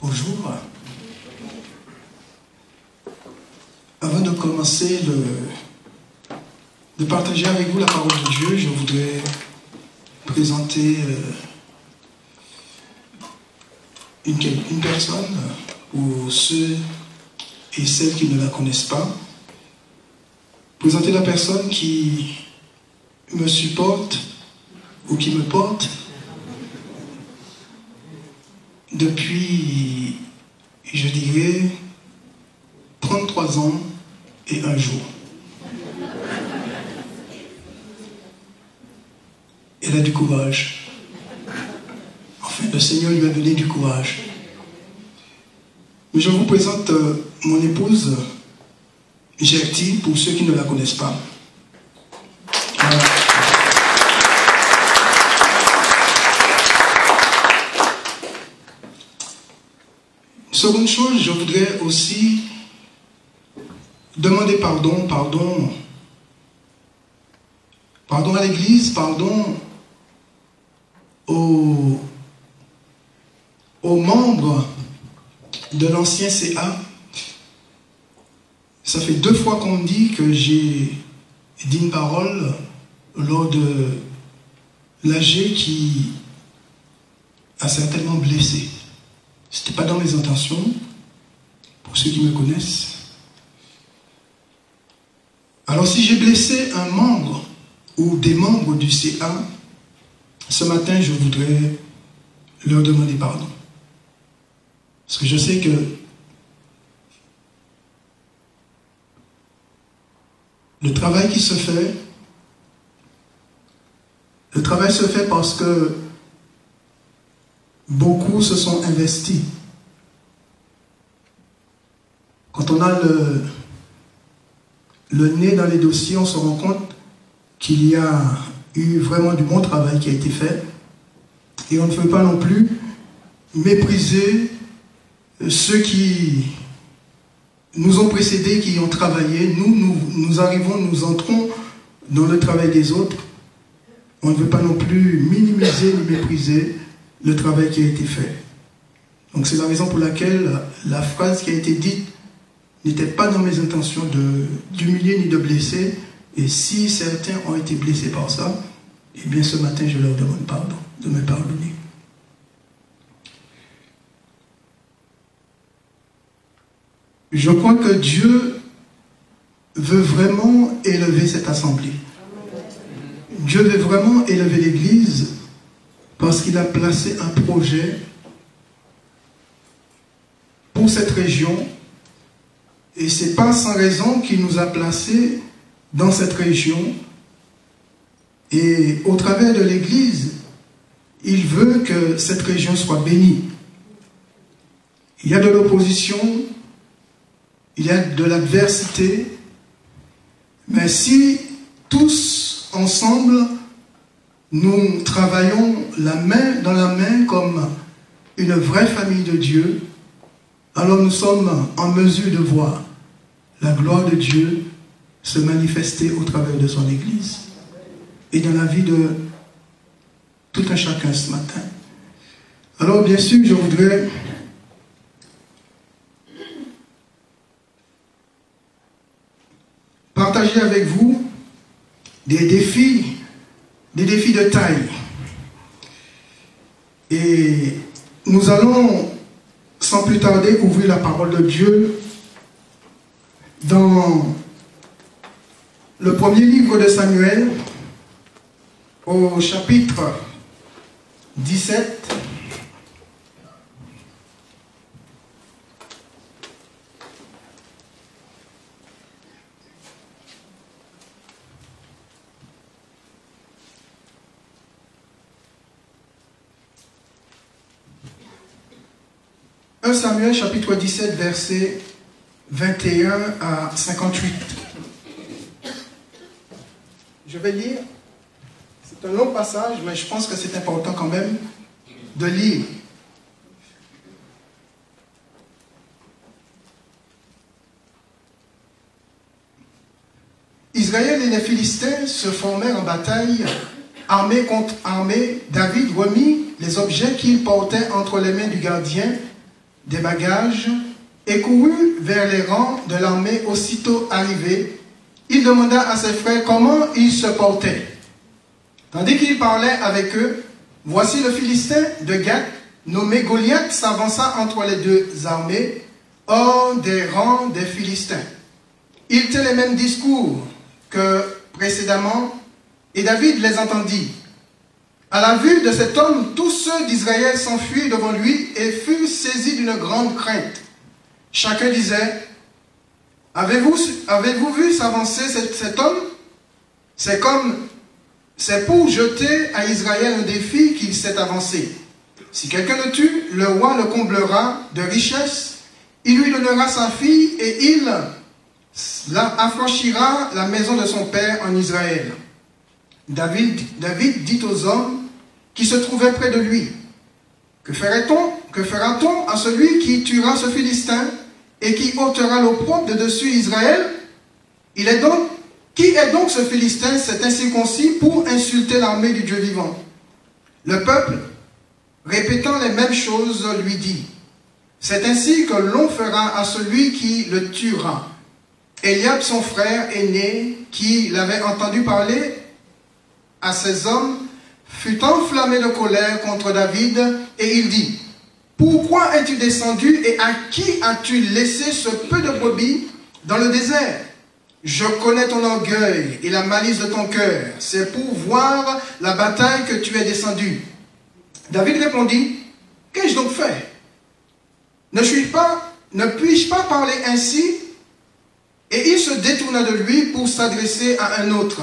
Bonjour. Avant de commencer de partager avec vous la parole de Dieu, je voudrais présenter une personne pour ceux et celles qui ne la connaissent pas. Présenter la personne qui me supporte ou qui me porte depuis, je dirais, 33 ans et un jour. Elle a du courage. Enfin, le Seigneur lui a donné du courage. Mais je vous présente mon épouse, Gertie, pour ceux qui ne la connaissent pas. Voilà. Seconde chose, je voudrais aussi demander pardon à l'Église, pardon aux membres de l'ancien CA. Ça fait 2 fois qu'on me dit que j'ai dit une parole lors de l'AG qui a certainement blessé. Ce n'était pas dans mes intentions, pour ceux qui me connaissent. Alors si j'ai blessé un membre ou des membres du CA, ce matin je voudrais leur demander pardon. Parce que je sais que le travail qui se fait, parce que beaucoup se sont investis. Quand on a le nez dans les dossiers, on se rend compte qu'il y a eu vraiment du bon travail qui a été fait. Et on ne peut pas non plus mépriser ceux qui nous ont précédés, qui ont travaillé. Nous arrivons, nous entrons dans le travail des autres. On ne veut pas non plus minimiser ni mépriser le travail qui a été fait. Donc c'est la raison pour laquelle la phrase qui a été dite n'était pas dans mes intentions d'humilier ni de blesser. Et si certains ont été blessés par ça, eh bien ce matin je leur demande pardon, de me pardonner. Je crois que Dieu veut vraiment élever cette assemblée. Dieu veut vraiment élever l'Église parce qu'il a placé un projet pour cette région. Et ce n'est pas sans raison qu'il nous a placés dans cette région. Et au travers de l'Église, il veut que cette région soit bénie. Il y a de l'opposition, il y a de l'adversité, mais si tous ensemble, nous travaillons la main dans la main comme une vraie famille de Dieu, alors nous sommes en mesure de voir la gloire de Dieu se manifester au travers de son Église et dans la vie de tout un chacun ce matin. Alors bien sûr, je voudrais partager avec vous des défis de taille. Et nous allons sans plus tarder ouvrir la parole de Dieu dans le premier livre de Samuel au chapitre 17. Samuel chapitre 17 versets 21 à 58. Je vais lire. C'est un long passage, mais je pense que c'est important quand même de lire. Israël et les Philistins se formèrent en bataille, armée contre armée. David remit les objets qu'il portait entre les mains du gardien des bagages et courut vers les rangs de l'armée. Aussitôt arrivé, il demanda à ses frères comment ils se portaient. Tandis qu'il parlait avec eux, voici le Philistin de Gath, nommé Goliath, s'avança entre les deux armées, hors des rangs des Philistins. Il tint les mêmes discours que précédemment, et David les entendit. À la vue de cet homme, tous ceux d'Israël s'enfuirent devant lui et furent saisis d'une grande crainte. Chacun disait, avez-vous vu s'avancer cet homme? C'est pour jeter à Israël un défi qu'il s'est avancé. Si quelqu'un le tue, le roi le comblera de richesses, il lui donnera sa fille et il affranchira la maison de son père en Israël. David dit aux hommes qui se trouvaient près de lui, que fera-t-on à celui qui tuera ce Philistin et qui ôtera l'opprobre de dessus Israël? Qui est donc ce Philistin, cet incirconcis, pour insulter l'armée du Dieu vivant? Le peuple, répétant les mêmes choses, lui dit, c'est ainsi que l'on fera à celui qui le tuera. Eliab, son frère aîné, qui l'avait entendu parler à ces hommes, fut enflammé de colère contre David, et il dit, pourquoi es-tu descendu et à qui as-tu laissé ce peu de brebis dans le désert? Je connais ton orgueil et la malice de ton cœur, c'est pour voir la bataille que tu es descendu. David répondit, qu'ai-je donc fait? Ne puis-je pas parler ainsi? Et il se détourna de lui pour s'adresser à un autre,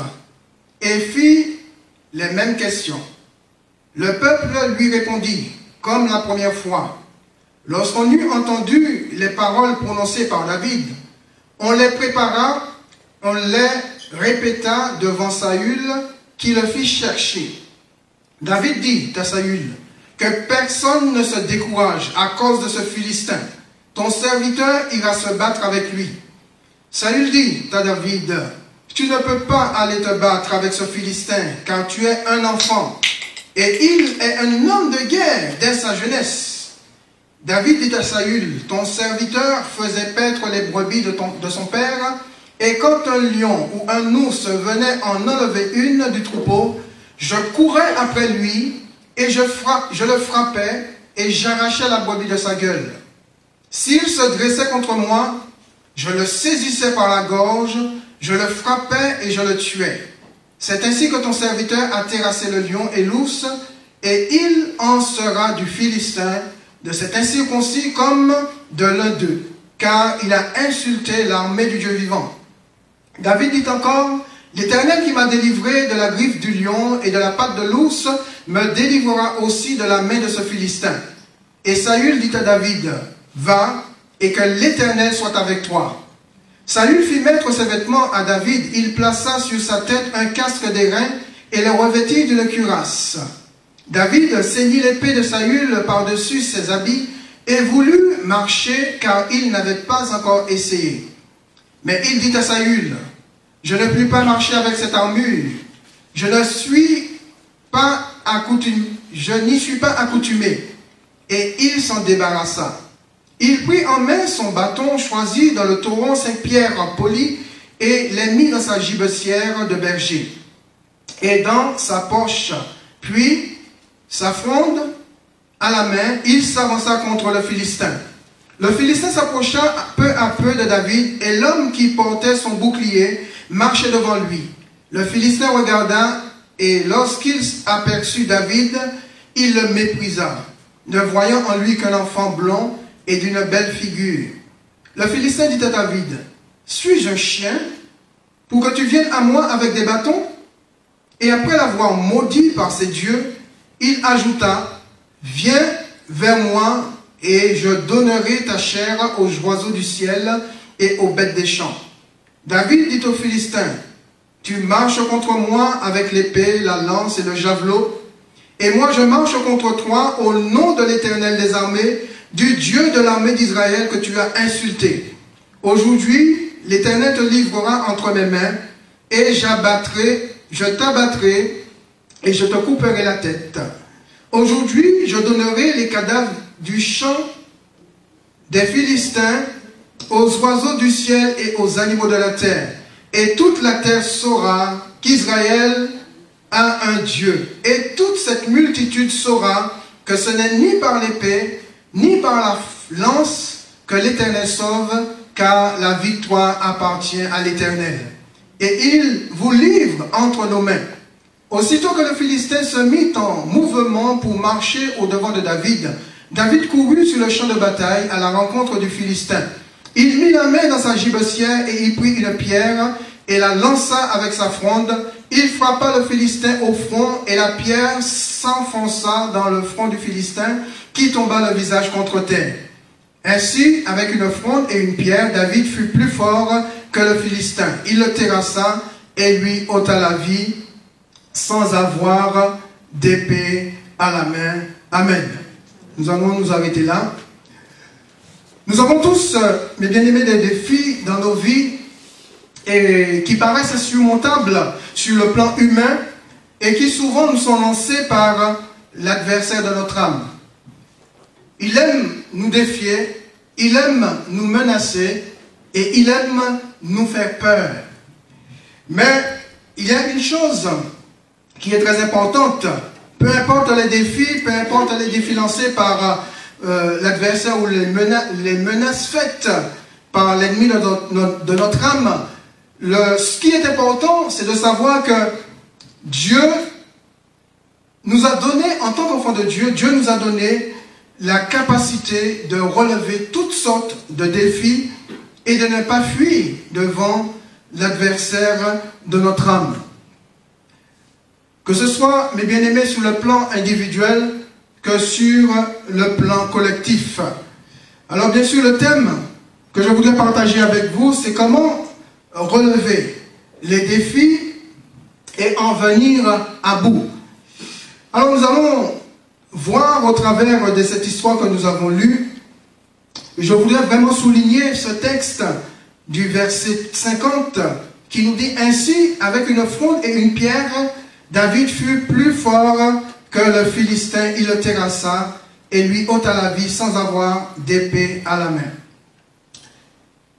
et fit les mêmes questions. Le peuple lui répondit, comme la première fois. Lorsqu'on eut entendu les paroles prononcées par David, on les prépara, on les répéta devant Saül, qui le fit chercher. David dit à Saül, que personne ne se décourage à cause de ce Philistin. Ton serviteur ira se battre avec lui. Saül dit à David, tu ne peux pas aller te battre avec ce Philistin, car tu es un enfant, et il est un homme de guerre dès sa jeunesse. David dit à Saül, ton serviteur faisait paître les brebis de son père, et quand un lion ou un ours venait en enlever une du troupeau, je courais après lui, et je le frappais, et j'arrachais la brebis de sa gueule. S'il se dressait contre moi, je le saisissais par la gorge, je le frappais et je le tuais. C'est ainsi que ton serviteur a terrassé le lion et l'ours, et il en sera du Philistin, de cet incirconcis comme de l'un d'eux, car il a insulté l'armée du Dieu vivant. David dit encore, l'Éternel qui m'a délivré de la griffe du lion et de la patte de l'ours, me délivrera aussi de la main de ce Philistin. Et Saül dit à David, va, et que l'Éternel soit avec toi. Saül fit mettre ses vêtements à David, il plaça sur sa tête un casque d'airain et le revêtit d'une cuirasse. David ceignit l'épée de Saül par-dessus ses habits et voulut marcher car il n'avait pas encore essayé. Mais il dit à Saül, je ne puis pas marcher avec cette armure, je n'y suis pas accoutumé. Et il s'en débarrassa. Il prit en main son bâton choisi dans le torrent 5 pierres polies et les mit dans sa gibecière de berger et dans sa poche. Puis, sa fronde à la main, il s'avança contre le Philistin. Le Philistin s'approcha peu à peu de David et l'homme qui portait son bouclier marchait devant lui. Le Philistin regarda et lorsqu'il aperçut David, il le méprisa, ne voyant en lui qu'un enfant blond et d'une belle figure. Le Philistin dit à David, « Suis-je un chien pour que tu viennes à moi avec des bâtons ?» Et après l'avoir maudit par ses dieux, il ajouta, « Viens vers moi et je donnerai ta chair aux oiseaux du ciel et aux bêtes des champs. » David dit aux Philistins, « Tu marches contre moi avec l'épée, la lance et le javelot, et moi je marche contre toi au nom de l'Éternel des armées, du Dieu de l'armée d'Israël que tu as insulté. Aujourd'hui, l'Éternel te livrera entre mes mains, et je t'abattrai, et je te couperai la tête. Aujourd'hui, je donnerai les cadavres du champ des Philistins aux oiseaux du ciel et aux animaux de la terre. Et toute la terre saura qu'Israël a un Dieu. Et toute cette multitude saura que ce n'est ni par l'épée, ni par la lance que l'Éternel sauve, car la victoire appartient à l'Éternel. Et il vous livre entre nos mains. Aussitôt que le Philistin se mit en mouvement pour marcher au-devant de David, David courut sur le champ de bataille à la rencontre du Philistin. Il mit la main dans sa gibecière et il prit une pierre et la lança avec sa fronde. Il frappa le Philistin au front et la pierre s'enfonça dans le front du Philistin qui tomba le visage contre terre. Ainsi, avec une fronde et une pierre, David fut plus fort que le Philistin. Il le terrassa et lui ôta la vie sans avoir d'épée à la main. Amen. Nous allons nous arrêter là. Nous avons tous, mes bien-aimés, des défis dans nos vies et qui paraissent insurmontables sur le plan humain et qui souvent nous sont lancés par l'adversaire de notre âme. Il aime nous défier, il aime nous menacer et il aime nous faire peur. Mais il y a une chose qui est très importante. Peu importe les défis lancés par l'adversaire ou les menaces faites par l'ennemi de notre âme, ce qui est important, c'est de savoir que Dieu nous a donné, en tant qu'enfant de Dieu, Dieu nous a donné la capacité de relever toutes sortes de défis et de ne pas fuir devant l'adversaire de notre âme. Que ce soit, mes bien-aimés, sur le plan individuel que sur le plan collectif. Alors bien sûr, le thème que je voudrais partager avec vous, c'est comment relever les défis et en venir à bout. Alors nous allons voir au travers de cette histoire que nous avons lue, je voudrais vraiment souligner ce texte du verset 50 qui nous dit « Ainsi, avec une fronde et une pierre, David fut plus fort que le Philistin, il le terrassa et lui ôta la vie sans avoir d'épée à la main. »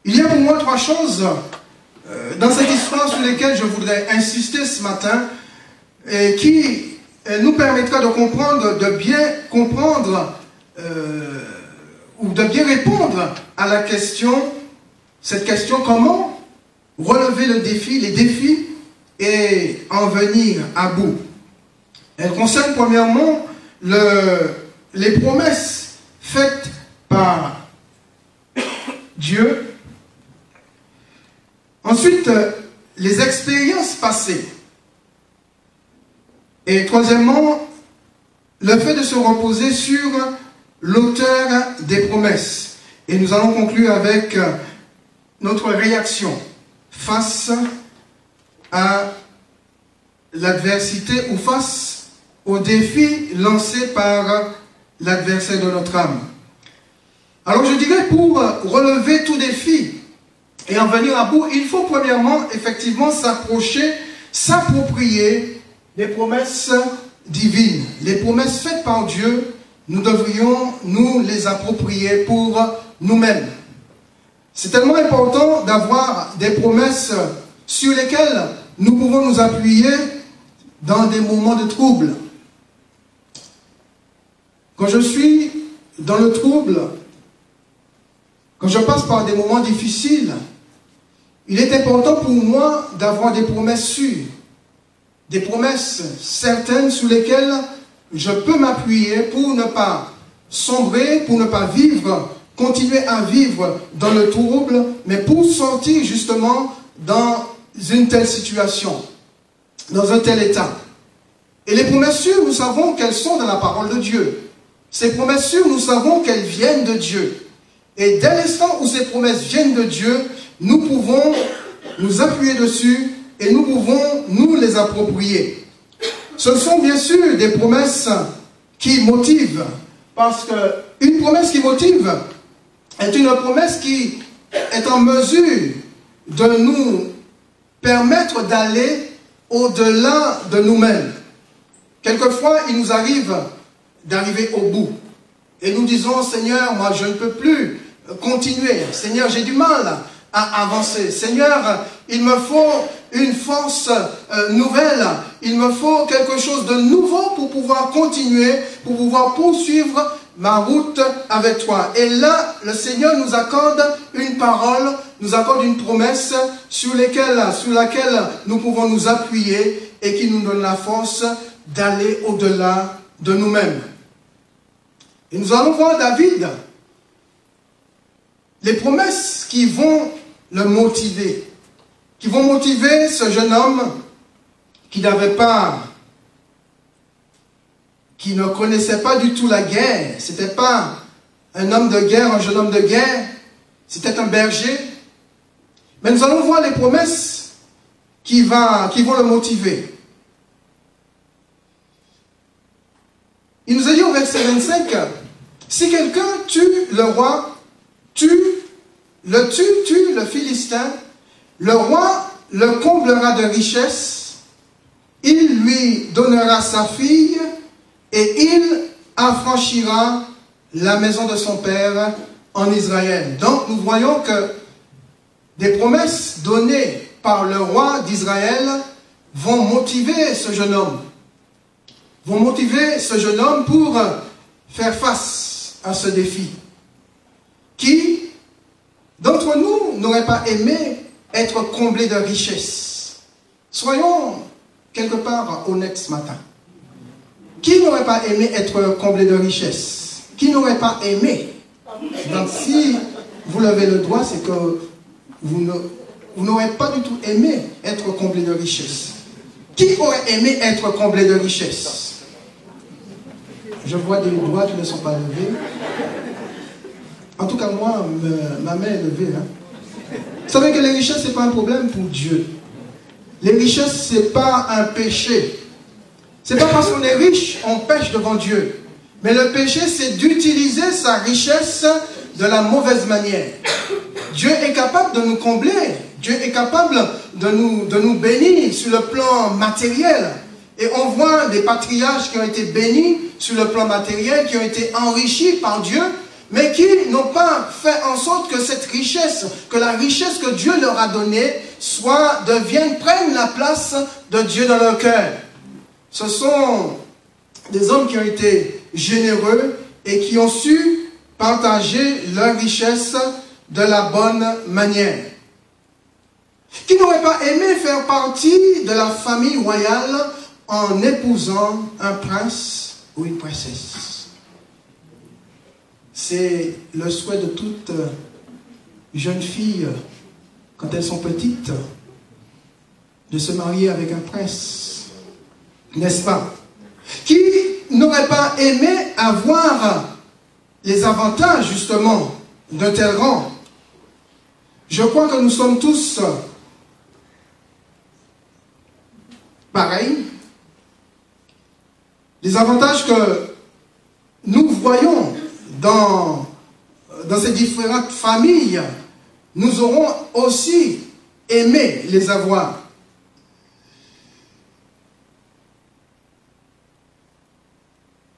Il y a pour moi trois choses dans cette histoire sur lesquelles je voudrais insister ce matin et qui nous permettra de comprendre, de bien comprendre ou de bien répondre à la question, cette question, comment relever le défi, les défis et en venir à bout. Elle concerne premièrement les promesses faites par Dieu. Ensuite, les expériences passées. Et troisièmement, le fait de se reposer sur l'auteur des promesses. Et nous allons conclure avec notre réaction face à l'adversité ou face aux défis lancés par l'adversaire de notre âme. Alors je dirais, pour relever tout défi et en venir à bout, il faut premièrement effectivement s'approcher, s'approprier des promesses divines. Les promesses faites par Dieu, nous devrions nous les approprier pour nous-mêmes. C'est tellement important d'avoir des promesses sur lesquelles nous pouvons nous appuyer dans des moments de trouble. Quand je suis dans le trouble, quand je passe par des moments difficiles, il est important pour moi d'avoir des promesses sûres, des promesses certaines sur lesquelles je peux m'appuyer pour ne pas sombrer, pour ne pas vivre, continuer à vivre dans le trouble, mais pour sortir justement dans une telle situation, dans un tel état. Et les promesses sûres, nous savons qu'elles sont dans la parole de Dieu. Ces promesses sûres, nous savons qu'elles viennent de Dieu. Et dès l'instant où ces promesses viennent de Dieu, nous pouvons nous appuyer dessus et nous pouvons nous les approprier. Ce sont bien sûr des promesses qui motivent, parce qu'une promesse qui motive est une promesse qui est en mesure de nous permettre d'aller au-delà de nous-mêmes. Quelquefois, il nous arrive d'arriver au bout. Et nous disons, Seigneur, moi je ne peux plus continuer. Seigneur, j'ai du mal à avancer. Seigneur, il me faut une force nouvelle. Il me faut quelque chose de nouveau pour pouvoir continuer, pour pouvoir poursuivre ma route avec toi. Et là, le Seigneur nous accorde une parole, nous accorde une promesse sur laquelle nous pouvons nous appuyer et qui nous donne la force d'aller au-delà de nous-mêmes. Et nous allons voir David, les promesses qui vont le motiver, qui vont motiver ce jeune homme qui ne connaissait pas du tout la guerre. C'était pas un homme de guerre, un jeune homme de guerre, c'était un berger. Mais nous allons voir les promesses qui vont le motiver. Il nous a dit au verset 25, si quelqu'un tue le roi, tue le Philistin, le roi le comblera de richesses, il lui donnera sa fille et il affranchira la maison de son père en Israël. Donc nous voyons que des promesses données par le roi d'Israël vont motiver ce jeune homme. Vont motiver ce jeune homme pour faire face à ce défi. Qui d'entre nous n'aurait pas aimé être comblé de richesses? Soyons quelque part honnêtes ce matin. Qui n'aurait pas aimé être comblé de richesses? Qui n'aurait pas aimé? Donc si vous levez le doigt, c'est que vous n'aurez pas du tout aimé être comblé de richesses. Qui aurait aimé être comblé de richesses? Je vois des doigts qui ne sont pas levés. En tout cas, moi, ma main est levée. Hein. Vous savez que les richesses, ce n'est pas un problème pour Dieu. Les richesses, ce n'est pas un péché. Ce n'est pas parce qu'on est riche, on pêche devant Dieu. Mais le péché, c'est d'utiliser sa richesse de la mauvaise manière. Dieu est capable de nous combler. Dieu est capable de nous bénir sur le plan matériel. Et on voit des patriarches qui ont été bénis sur le plan matériel, qui ont été enrichis par Dieu, mais qui n'ont pas fait en sorte que cette richesse, que la richesse que Dieu leur a donnée, prenne la place de Dieu dans leur cœur. Ce sont des hommes qui ont été généreux et qui ont su partager leur richesse de la bonne manière. Qui n'aurait pas aimé faire partie de la famille royale en épousant un prince ou une princesse? C'est le souhait de toute jeune fille, quand elles sont petites, de se marier avec un prince, n'est-ce pas? Qui n'aurait pas aimé avoir les avantages, justement, d'un tel rang? Je crois que nous sommes tous pareils. Les avantages que nous voyons dans ces différentes familles, nous aurons aussi aimé les avoir.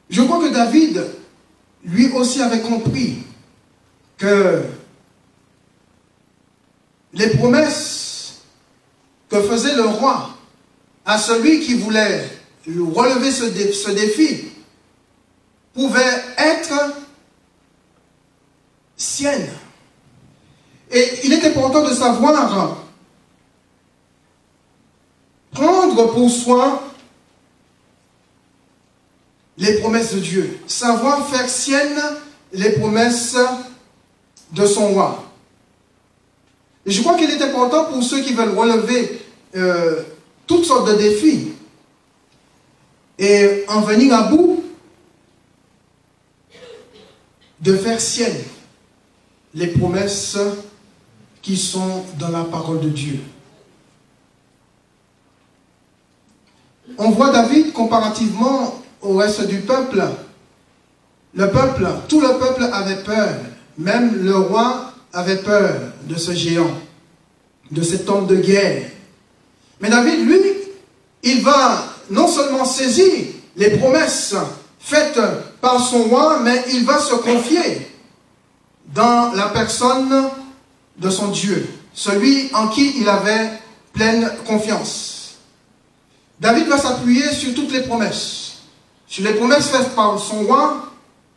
Je crois que David, lui aussi, avait compris que les promesses que faisait le roi à celui qui voulait relever ce défi pouvaient être siennes. Et il est important de savoir prendre pour soi les promesses de Dieu, savoir faire siennes les promesses de son roi. Et je crois qu'il est important pour ceux qui veulent relever toutes sortes de défis et en venir à bout, de faire siennes les promesses qui sont dans la parole de Dieu. On voit David comparativement au reste du peuple. Tout le peuple avait peur. Même le roi avait peur de ce géant, de cet homme de guerre. Mais David, lui, il va non seulement saisir les promesses faites par son roi, mais il va se confier dans la personne de son Dieu, celui en qui il avait pleine confiance. David va s'appuyer sur toutes les promesses. Sur les promesses faites par son roi,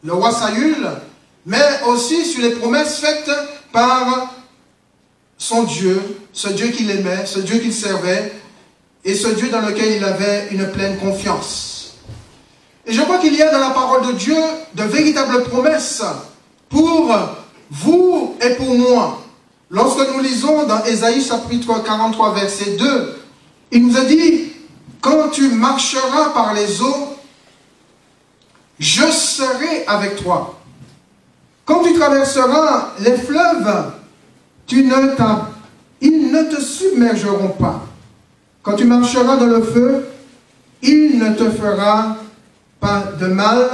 le roi Saül, mais aussi sur les promesses faites par son Dieu, ce Dieu qu'il aimait, ce Dieu qu'il servait, et ce Dieu dans lequel il avait une pleine confiance. Et je crois qu'il y a dans la parole de Dieu de véritables promesses pour vous et pour moi. Lorsque nous lisons dans Ésaïe chapitre 43, verset 2, il nous a dit, « Quand tu marcheras par les eaux, je serai avec toi. Quand tu traverseras les fleuves, ils ne te submergeront pas. Quand tu marcheras dans le feu, il ne te fera pas de mal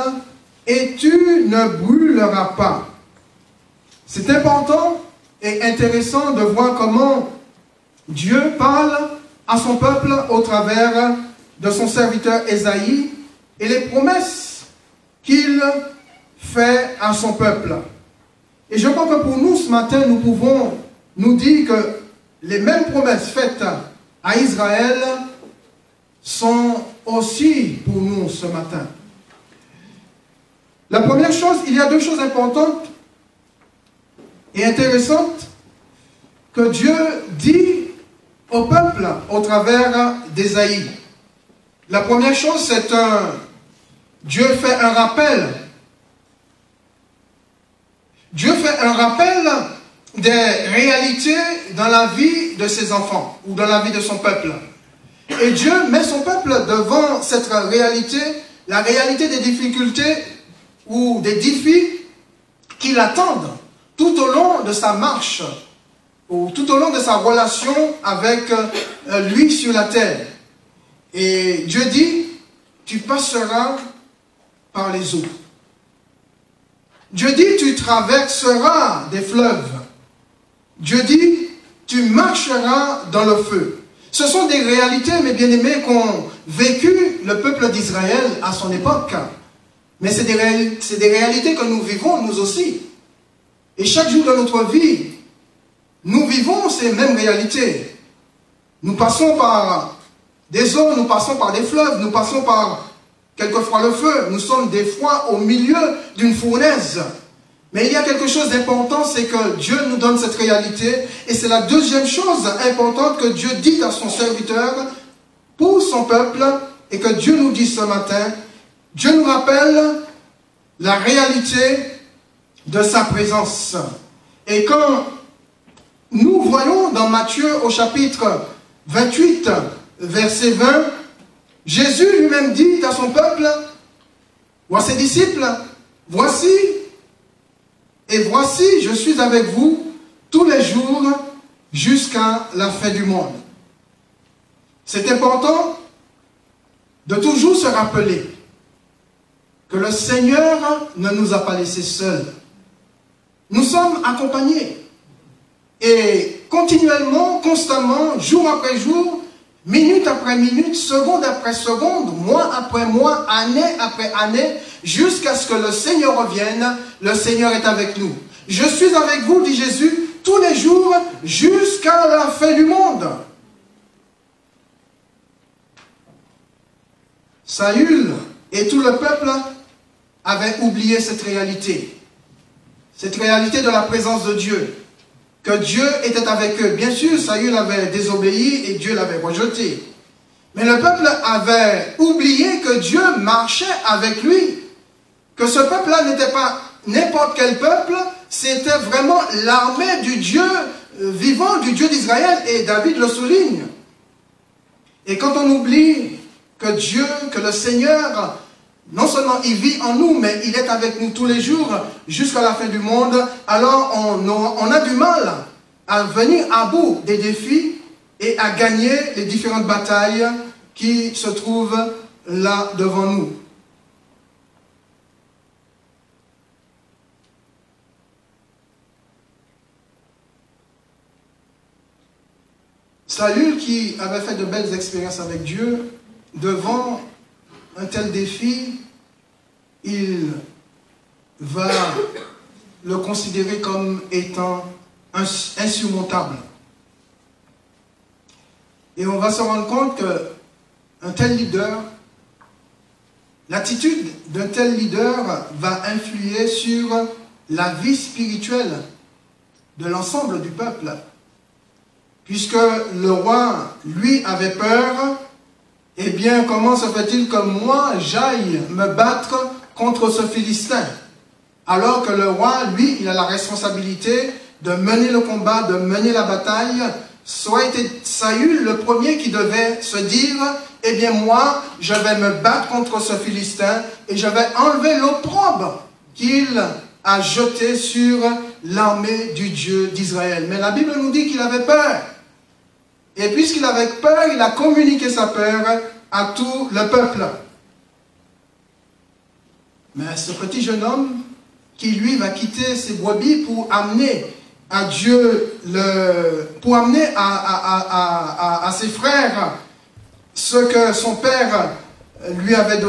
et tu ne brûleras pas. » C'est important et intéressant de voir comment Dieu parle à son peuple au travers de son serviteur Ésaïe et les promesses qu'il fait à son peuple. Et je crois que pour nous, ce matin, nous pouvons nous dire que les mêmes promesses faites à Israël sont aussi pour nous ce matin. La première chose, il y a deux choses importantes et intéressantes que Dieu dit au peuple au travers d'Ésaïe. La première chose, c'est Dieu fait un rappel. Dieu fait un rappel des réalités dans la vie de ses enfants ou dans la vie de son peuple. Et Dieu met son peuple devant cette réalité, la réalité des difficultés ou des défis qui l'attendent tout au long de sa marche ou tout au long de sa relation avec lui sur la terre. Et Dieu dit, tu passeras par les eaux. Dieu dit, tu traverseras des fleuves. Dieu dit, tu marcheras dans le feu. Ce sont des réalités, mes bien-aimés, qu'ont vécu le peuple d'Israël à son époque. Mais c'est des réalités que nous vivons, nous aussi. Et chaque jour de notre vie, nous vivons ces mêmes réalités. Nous passons par des eaux, nous passons par des fleuves, nous passons par quelquefois le feu. Nous sommes des fois au milieu d'une fournaise. Mais il y a quelque chose d'important, c'est que Dieu nous donne cette réalité. Et c'est la deuxième chose importante que Dieu dit à son serviteur pour son peuple et que Dieu nous dit ce matin. Dieu nous rappelle la réalité de sa présence. Et quand nous voyons dans Matthieu au chapitre 28, verset 20, Jésus lui-même dit à son peuple ou à ses disciples, voici, je suis avec vous tous les jours jusqu'à la fin du monde. C'est important de toujours se rappeler que le Seigneur ne nous a pas laissés seuls. Nous sommes accompagnés. Et continuellement, constamment, jour après jour, minute après minute, seconde après seconde, mois après mois, année après année, jusqu'à ce que le Seigneur revienne, le Seigneur est avec nous. Je suis avec vous, dit Jésus, tous les jours, jusqu'à la fin du monde. Saül et tout le peuple avaient oublié cette réalité de la présence de Dieu, que Dieu était avec eux. Bien sûr, Saül avait désobéi et Dieu l'avait rejeté. Mais le peuple avait oublié que Dieu marchait avec lui, que ce peuple-là n'était pas n'importe quel peuple, c'était vraiment l'armée du Dieu vivant, du Dieu d'Israël, et David le souligne. Et quand on oublie que Dieu, que le Seigneur, non seulement il vit en nous, mais il est avec nous tous les jours jusqu'à la fin du monde, alors on a du mal à venir à bout des défis et à gagner les différentes batailles qui se trouvent là devant nous. Saül, qui avait fait de belles expériences avec Dieu, devant un tel défi, il va le considérer comme étant insurmontable. Et on va se rendre compte qu'un tel leader, l'attitude d'un tel leader va influer sur la vie spirituelle de l'ensemble du peuple. Puisque le roi, lui, avait peur, eh bien, comment se fait-il que moi, j'aille me battre contre ce Philistin? Alors que le roi, lui, il a la responsabilité de mener le combat, de mener la bataille. Soit était Saül le premier qui devait se dire, eh bien moi, je vais me battre contre ce Philistin et je vais enlever l'opprobre qu'il a jeté sur l'armée du Dieu d'Israël. Mais la Bible nous dit qu'il avait peur. Et puisqu'il avait peur, il a communiqué sa peur à tout le peuple. Mais ce petit jeune homme, qui lui va quitter ses brebis pour amener à Dieu, pour amener à ses frères ce que son père lui avait donné,